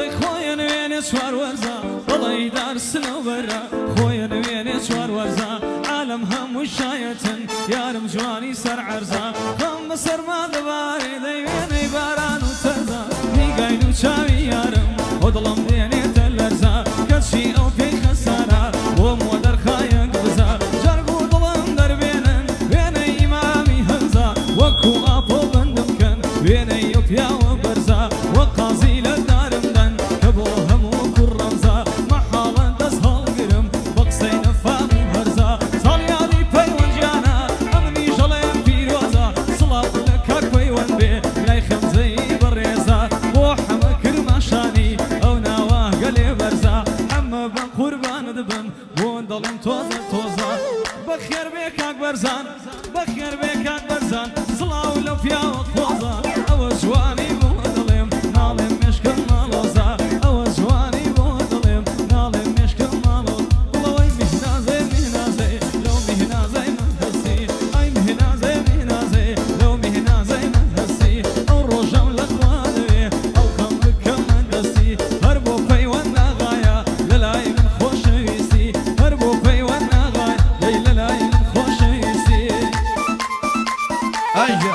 دەی خۆیان وێنێ چوار وەرزە بەڵی دارسنە وەرە خۆیان وێنێ چوار وەرزە عالم هەموو شایەتن یارم جوانی سەر عەرزە خەم بەسەرما دەبارێ دەی وێنەی باران و تەرزە نیگاین و چاوی یارم بۆ دڵم دێنێتە لەرزە کەچی ئەو پێی خەسارە بۆم وە دەرخایەک بزە جەرگ و دڵم دەربێنن وێنەی ئیمامی هەمزە وەکو ئاپۆ بەندم کەن وێنەی ئەو پیاوە بەرزە وە قازی لە دارم دەن کە بۆ هەموو کوڕ ڕەمزە مەحاڵە دەست هەڵگرم بە قسەی نەفام و هەرزە ساڵیادی پەیوەنجیانە ئەمنی ژەڵێم پیرۆزە سڵاو لە کاک پەیوەند بێ لای خەمزەی بەڕێزە بۆ حەمە کرماشانی ئەو ناوە گەلێ بەرزە ئەمە بە قوربانت بم بۆ دڵم تۆزە تۆزە بەخێر بێ کاک بەرزان بەخێر بێ کاک بەرزان سڵاو لەو پیاوە خۆزە ئەوە جوانی بۆ دڵێم ناڵێم مێشکە ماڵۆزە ئەوە جوانی بۆ دڵێم ناڵێم مێشکە ماڵۆز بڵەوەی میهنازێ میهنازێ لەو میهنازەی من هەستی ئەی میهنازێ میهنازێ لەو میهنازەی من هەستی ئەو ڕۆژەم لە خوا دەوێ ئەو خەم بکەم من دەستی هەر بۆ پەیوەند ناغایە لە لای من خۆشەویستی هەر بۆ پەیوەند ناغایە لە لای من خۆشەویستی Aja,